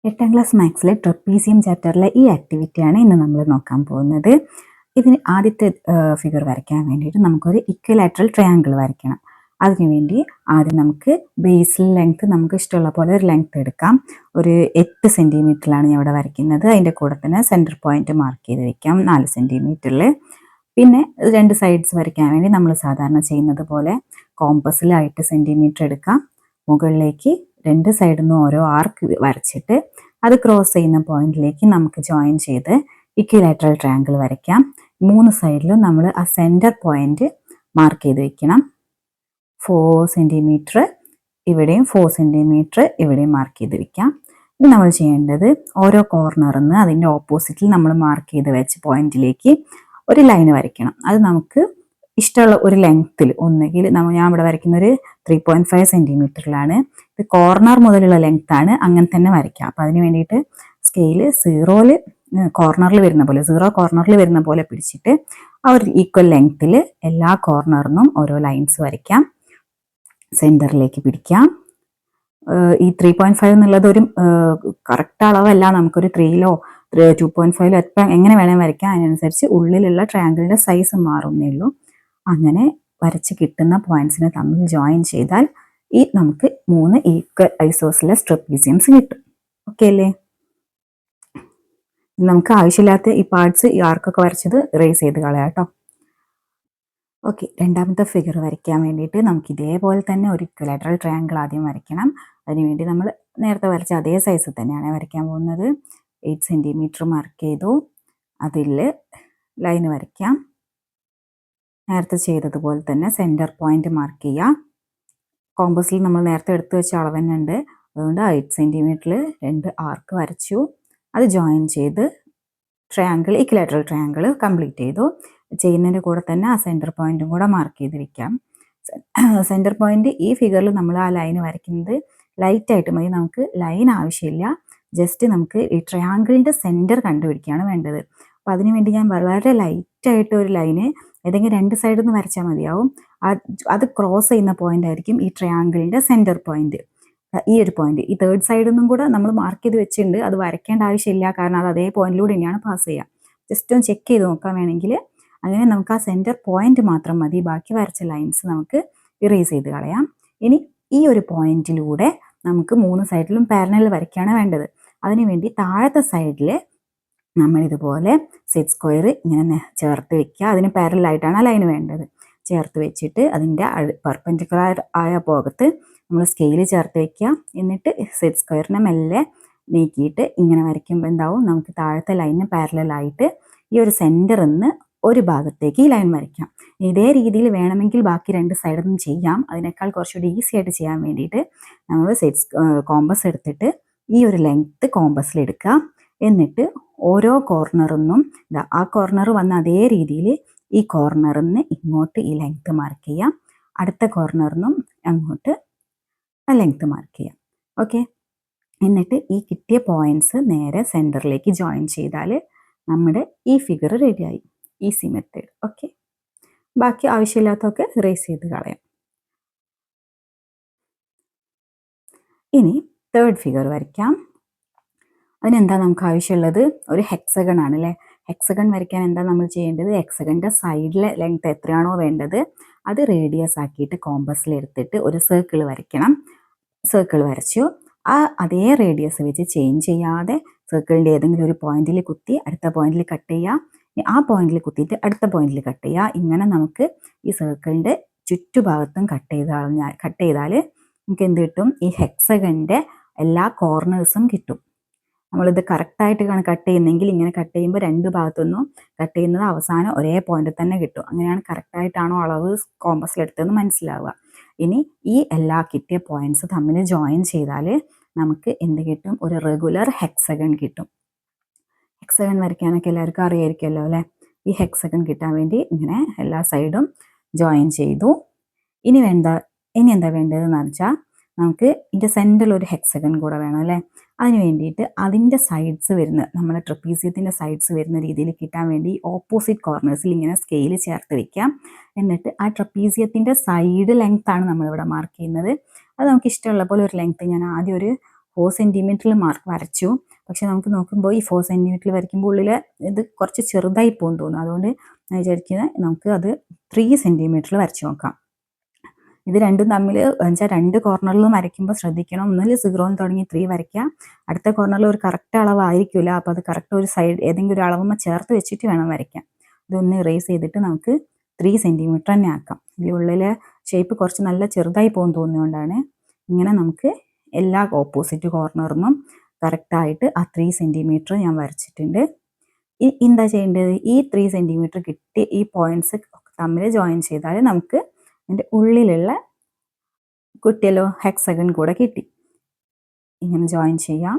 8ാം class മാത്സിലെ trapezium ചാപ്റ്ററിലെ ഈ ആക്ടിവിറ്റിയാണ് ഇന്ന് നമ്മൾ നോക്കാൻ പോകുന്നത്. ഇതിന് ആദ്യത്തെ ഫിഗർ വരയ്ക്കാൻ വേണ്ടിയിട്ട് നമുക്കൊരു ഇക്വലാറ്ററൽ ട്രയാങ്കിൾ വരയ്ക്കണം. അതിനുവേണ്ടി ആദ്യം നമുക്ക് ബേസിൽ ലെങ്ത് നമുക്ക് ഇഷ്ടമുള്ള പോലെ ഒരു ലെങ്ത് എടുക്കാം. ഒരു 8 സെൻറ്റിമീറ്ററിലാണ് ഞാൻ ഇവിടെ വരയ്ക്കുന്നത്. അതിൻ്റെ കൂടെ തന്നെ സെൻറ്റർ പോയിന്റ് മാർക്ക് ചെയ്ത് വെക്കാം 4 സെൻറ്റിമീറ്ററിൽ. പിന്നെ 2 സൈഡ്സ് വരയ്ക്കാൻ വേണ്ടി നമ്മൾ സാധാരണ ചെയ്യുന്നത് പോലെ കോമ്പസിൽ 8 സെൻറ്റിമീറ്റർ എടുക്കാം. മുകളിലേക്ക് 2 സൈഡിൽ നിന്നും ഓരോ ആർക്ക് വരച്ചിട്ട് അത് ക്രോസ് ചെയ്യുന്ന പോയിന്റിലേക്ക് നമുക്ക് ജോയിൻ ചെയ്ത് ഇക്വിലാറ്ററൽ ട്രയാങ്കിൾ വരയ്ക്കാം. 3 സൈഡിലും നമ്മൾ ആ സെൻറ്റർ പോയിന്റ് മാർക്ക് ചെയ്ത് വെക്കണം. 4 സെൻറ്റിമീറ്റർ ഇവിടെയും 4 സെൻറ്റിമീറ്റർ ഇവിടെയും മാർക്ക് ചെയ്ത് വെക്കാം. ഇനി നമ്മൾ ചെയ്യേണ്ടത് ഓരോ കോർണറിൽ നിന്ന് അതിൻ്റെ ഓപ്പോസിറ്റിൽ നമ്മൾ മാർക്ക് ചെയ്ത് വെച്ച പോയിന്റിലേക്ക് ഒരു ലൈൻ വരയ്ക്കണം. അത് നമുക്ക് ഇഷ്ടമുള്ള ഒരു ലെങ്ത്തിൽ, ഒന്നുകിൽ ഞാൻ ഇവിടെ വരയ്ക്കുന്ന ഒരു 3.5 സെൻറ്റിമീറ്ററിലാണ്. ഇത് കോർണർ മുതലുള്ള ലെങ്ത് ആണ്, അങ്ങനെ തന്നെ വരയ്ക്കാം. അപ്പം അതിന് വേണ്ടിയിട്ട് സ്കെയിൽ 0 കോർണറിൽ വരുന്ന പോലെ പിടിച്ചിട്ട് ആ ഒരു ഈക്വൽ ലെങ്ത്തിൽ എല്ലാ കോർണറിനും ഓരോ ലൈൻസ് വരയ്ക്കാം. സെൻറ്ററിലേക്ക് പിടിക്കാം. ഈ 3.5 എന്നുള്ളത് ഒരു കറക്റ്റ് അളവല്ല, നമുക്കൊരു 3ലോ 2.5ലോ എപ്പം എങ്ങനെ വേണമെങ്കിൽ വരയ്ക്കാം. അതിനനുസരിച്ച് ഉള്ളിലുള്ള ട്രയാങ്കിളിൻ്റെ സൈസ് മാറുന്നേ ഉള്ളൂ. അങ്ങനെ വരച്ച് കിട്ടുന്ന പോയിന്റ്സിനെ തമ്മിൽ ജോയിൻ ചെയ്താൽ നമുക്ക് 3 ഈക്വൽ ഐസോസിലസ് ട്രപ്പീസിയംസ് കിട്ടും. ഓക്കെ അല്ലേ? നമുക്ക് ആവശ്യമില്ലാത്ത ഈ പാർട്സ്, ഈ ആർക്കൊക്കെ വരച്ചത് ഇറേസ് ചെയ്ത് കളയാം കേട്ടോ. ഓക്കെ, രണ്ടാമത്തെ ഫിഗർ വരയ്ക്കാൻ വേണ്ടിയിട്ട് നമുക്ക് ഇതേപോലെ തന്നെ ഒരു ഇക്വലാറ്ററൽ ട്രയാങ്കിൾ ആദ്യം വരയ്ക്കണം. അതിനുവേണ്ടി നമ്മൾ നേരത്തെ വരച്ച അതേ സൈസ് തന്നെയാണ് വരയ്ക്കാൻ പോകുന്നത്. 8 സെൻറ്റിമീറ്റർ മാർക്ക് ചെയ്തു. അതിൽ ലൈൻ വരയ്ക്കാം. നേരത്തെ ചെയ്തതുപോലെ തന്നെ സെൻറ്റർ പോയിന്റ് മാർക്ക് ചെയ്യുക. കോമ്പസിൽ നമ്മൾ നേരത്തെ എടുത്തു വെച്ച അളവ് തന്നെ ഉണ്ട്. അതുകൊണ്ട് 8 സെൻറ്റിമീറ്ററിൽ 2 ആർക്ക് വരച്ചു. അത് ജോയിൻ ചെയ്ത് ഇക്വലാറ്ററൽ ട്രയാങ്കിൾ കംപ്ലീറ്റ് ചെയ്തു. ചെയ്യുന്നതിൻ്റെ കൂടെ തന്നെ ആ സെൻറ്റർ പോയിന്റും കൂടെ മാർക്ക് ചെയ്ത് വെക്കാം. സെൻറ്റർ പോയിന്റ് ഈ ഫിഗറിൽ നമ്മൾ ആ ലൈൻ വരയ്ക്കുന്നത് ലൈറ്റായിട്ട് മതി. നമുക്ക് ലൈൻ ആവശ്യമില്ല. ജസ്റ്റ് നമുക്ക് ഈ ട്രയാങ്കിളിൻ്റെ സെൻറ്റർ കണ്ടുപിടിക്കുകയാണ് വേണ്ടത്. അപ്പോൾ അതിനു വേണ്ടി ഞാൻ വളരെ ലൈറ്റായിട്ട് ഒരു ലൈന് ഏതെങ്കിലും 2 സൈഡിൽ നിന്ന് വരച്ചാൽ മതിയാവും. അത് ക്രോസ് ചെയ്യുന്ന പോയിന്റ് ആയിരിക്കും ഈ ട്രയാങ്കിളിൻ്റെ സെൻറ്റർ പോയിന്റ്. ഈ ഒരു പോയിന്റ് ഈ 3rd സൈഡിൽ നിന്നും കൂടെ നമ്മൾ മാർക്ക് ചെയ്ത് വെച്ചിട്ടുണ്ട്. അത് വരയ്ക്കേണ്ട ആവശ്യമില്ല, കാരണം അത് അതേ പോയിന്റിലൂടെ തന്നെയാണ് പാസ് ചെയ്യുക. ജസ്റ്റ് ഒന്ന് ചെക്ക് ചെയ്ത് നോക്കാൻ വേണമെങ്കിൽ. അങ്ങനെ നമുക്ക് ആ സെൻറ്റർ പോയിന്റ് മാത്രം മതി. ബാക്കി വരച്ച ലൈൻസ് നമുക്ക് ഇറേസ് ചെയ്ത് കളയാം. ഇനി ഈ ഒരു പോയിന്റിലൂടെ നമുക്ക് 3 സൈഡിലും പാരലൽ വരയ്ക്കുകയാണ് വേണ്ടത്. അതിനുവേണ്ടി താഴത്തെ സൈഡിൽ നമ്മൾ ഇതുപോലെ സെറ്റ് സ്ക്വയർ ഇങ്ങനെ ചേർത്ത് വെക്കുക. അതിന് പാരലായിട്ടാണ് ആ ലൈൻ വേണ്ടത്. ചേർത്ത് വെച്ചിട്ട് അതിൻ്റെ പെർപെൻഡിക്കുലർ ആയ ഭാഗത്ത് നമ്മൾ സ്കെയിൽ ചേർത്ത് വെക്കുക. എന്നിട്ട് സെറ്റ് സ്ക്വയറിനെ മെല്ലെ നീക്കിയിട്ട് ഇങ്ങനെ വരയ്ക്കുമ്പോൾ എന്താവും, നമുക്ക് താഴത്തെ ലൈനിന് പാരലായിട്ട് ഈ ഒരു സെൻറ്ററിൽ നിന്ന് ഒരു ഭാഗത്തേക്ക് ഈ ലൈൻ വരയ്ക്കാം. ഇതേ രീതിയിൽ വേണമെങ്കിൽ ബാക്കി 2 സൈഡിൽ നിന്നും ചെയ്യാം. അതിനേക്കാൾ കുറച്ചുകൂടി ഈസി ആയിട്ട് ചെയ്യാൻ വേണ്ടിയിട്ട് നമ്മൾ കോമ്പസ് എടുത്തിട്ട് ഈ ഒരു ലെങ്ത്ത് കോമ്പസിൽ എടുക്കുക. എന്നിട്ട് ഓരോ കോർണറിൽ നിന്നും ആ കോർണർ വന്ന അതേ രീതിയിൽ ഈ കോർണറിൽ നിന്ന് ഇങ്ങോട്ട് ഈ ലെങ്ത്ത് മാർക്ക് ചെയ്യാം. അടുത്ത കോർണറിൽ നിന്നും അങ്ങോട്ട് ആ ലെങ്ത്ത് മാർക്ക് ചെയ്യാം. ഓക്കെ, എന്നിട്ട് ഈ കിട്ടിയ പോയിന്റ്സ് നേരെ സെൻറ്ററിലേക്ക് ജോയിൻ ചെയ്താൽ നമ്മുടെ ഈ ഫിഗർ റെഡിയായി. Easy method. ഓക്കെ, ബാക്കി ആവശ്യമില്ലാത്തതൊക്കെ ഇറേസ് ചെയ്ത് കളയാം. ഇനി 3rd ഫിഗർ വരയ്ക്കാം. അതിനെന്താ നമുക്ക് ആവശ്യമുള്ളത്? ഒരു ഹെക്സഗൺ ആണ് അല്ലേ? ഹെക്സഗൺ വരയ്ക്കാൻ എന്താ നമ്മൾ ചെയ്യേണ്ടത്? ഹെക്സഗണിൻ്റെ സൈഡിലെ ലെങ്ത് എത്രയാണോ വേണ്ടത് അത് റേഡിയസ് ആക്കിയിട്ട് കോമ്പസിൽ എടുത്തിട്ട് ഒരു സർക്കിൾ വരയ്ക്കണം. സർക്കിൾ വരച്ചു. അതേ റേഡിയസ് വെച്ച് ചേഞ്ച് ചെയ്യാതെ സർക്കിളിൻ്റെ ഏതെങ്കിലും ഒരു പോയിന്റിൽ കുത്തി അടുത്ത പോയിന്റിൽ കട്ട് ചെയ്യുക. ആ പോയിന്റിൽ കുത്തിയിട്ട് അടുത്ത പോയിന്റിൽ കട്ട് ചെയ്യുക. ഇങ്ങനെ നമുക്ക് ഈ സർക്കിളിൻ്റെ ചുറ്റുഭാഗത്തും കട്ട് ചെയ്താൽ നമുക്ക് എന്ത് കിട്ടും? ഈ ഹെക്സഗണിൻ്റെ എല്ലാ കോർണേഴ്സും കിട്ടും. നമ്മളിത് കറക്റ്റായിട്ട് കട്ട് ചെയ്യുന്നെങ്കിൽ ഇങ്ങനെ കട്ട് ചെയ്യുമ്പോൾ 2 ഭാഗത്തുനിന്നും കട്ട് ചെയ്യുന്നത് അവസാനം ഒരേ പോയിന്റിൽ തന്നെ കിട്ടും. അങ്ങനെയാണ് കറക്റ്റായിട്ടാണോ അളവ് കോമ്പസിലെടുത്തതെന്ന് മനസ്സിലാവുക. ഇനി ഈ എല്ലാ കിട്ടിയ പോയിന്റ്സ് തമ്മിൽ ജോയിൻ ചെയ്താൽ നമുക്ക് എന്ത് കിട്ടും? ഒരു റെഗുലർ ഹെക്സഗൺ കിട്ടും. ഹെക്സഗൺ വരയ്ക്കാനൊക്കെ എല്ലാവർക്കും അറിയായിരിക്കുമല്ലോ അല്ലേ? ഈ ഹെക്സഗൺ കിട്ടാൻ വേണ്ടി ഇങ്ങനെ എല്ലാ സൈഡും ജോയിൻ ചെയ്തു. ഇനി എന്താ വേണ്ടതെന്ന് വെച്ചാൽ നമുക്ക് ഇതിൻ്റെ സെൻറ്ററിൽ ഒരു ഹെക്സഗൺ കൂടെ വേണം അല്ലേ? അതിന് വേണ്ടിയിട്ട് അതിൻ്റെ സൈഡ്സ് നമ്മുടെ ട്രപ്പീസിയത്തിൻ്റെ സൈഡ്സ് വരുന്ന രീതിയിൽ കിട്ടാൻ വേണ്ടി ഓപ്പോസിറ്റ് കോർണേഴ്സിൽ ഇങ്ങനെ സ്കെയിൽ ചേർത്ത് വെക്കാം. എന്നിട്ട് ആ ട്രപ്പീസിയത്തിൻ്റെ സൈഡ് ലെങ്ത് ആണ് നമ്മളിവിടെ മാർക്ക് ചെയ്യുന്നത്. അത് നമുക്ക് ഇഷ്ടമുള്ള പോലെ ഒരു ലെങ്ത്ത് ഞാൻ ആദ്യം ഒരു 4 സെൻറ്റിമീറ്ററിൽ മാർക്ക് വരച്ചു. പക്ഷെ നമുക്ക് നോക്കുമ്പോൾ ഈ 4 സെൻറ്റിമീറ്ററിൽ വരയ്ക്കുമ്പോൾ ഉള്ളിൽ ഇത് കുറച്ച് ചെറുതായി പോകും തോന്നുന്നു. അതുകൊണ്ട് ഞാൻ വിചാരിക്കുന്നത് നമുക്ക് അത് 3 സെൻറ്റിമീറ്ററിൽ വരച്ച് നോക്കാം. ഇത് രണ്ടും തമ്മിൽ വെച്ചാൽ 2 കോർണറിലും വരയ്ക്കുമ്പോൾ ശ്രദ്ധിക്കണം. ഒന്നിൽ 0 തുടങ്ങി 3 വരയ്ക്കുക. അടുത്ത കോർണറിൽ ഒരു കറക്റ്റ് അളവായിരിക്കില്ല. അപ്പോൾ അത് കറക്റ്റ് ഒരു സൈഡ് ഏതെങ്കിലും ഒരു അളവുമ്പോൾ ചേർത്ത് വെച്ചിട്ട് വേണം വരയ്ക്കാൻ. ഇതൊന്ന് ഇറേസ് ചെയ്തിട്ട് നമുക്ക് 3 സെൻറ്റിമീറ്റർ തന്നെ ആക്കാം. ഇതിനുള്ളിലെ ഷേപ്പ് കുറച്ച് നല്ല ചെറുതായി പോകും തോന്നിയുകൊണ്ടാണ്. ഇങ്ങനെ നമുക്ക് എല്ലാ ഓപ്പോസിറ്റ് കോർണറിനും കറക്റ്റായിട്ട് ആ 3 സെൻറ്റിമീറ്റർ ഞാൻ വരച്ചിട്ടുണ്ട്. എന്താ ചെയ്യേണ്ടത്? ഈ 3 സെൻറ്റിമീറ്റർ കിട്ടി ഈ പോയിന്റ്സ് തമ്മിൽ ജോയിൻ ചെയ്താൽ നമുക്ക് അതിൻ്റെ ഉള്ളിലുള്ള കുട്ടിയല്ലോ ഹെക്സഗൺ കൂടെ കിട്ടി. ഇങ്ങനെ ജോയിൻ ചെയ്യാം.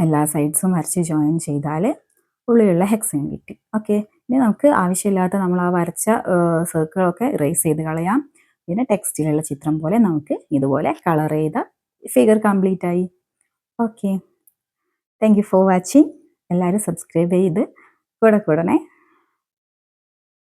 എല്ലാ സൈഡ്സും വരച്ച് ജോയിൻ ചെയ്താൽ ഉള്ളിലുള്ള ഹെക്സഗൺ കിട്ടി. ഓക്കെ, ഇനി നമുക്ക് ആവശ്യമില്ലാത്ത നമ്മൾ ആ വരച്ച സർക്കിളൊക്കെ ഇറേസ് ചെയ്ത് കളയാം. പിന്നെ ടെക്സ്റ്റിലുള്ള ചിത്രം പോലെ നമുക്ക് ഇതുപോലെ കളർ ചെയ്ത ഫിഗർ കംപ്ലീറ്റ് ആയി. Okay, thank you for watching. എല്ലാവരും സബ്സ്ക്രൈബ് ചെയ്ത് കൂടെ കൂടണേ.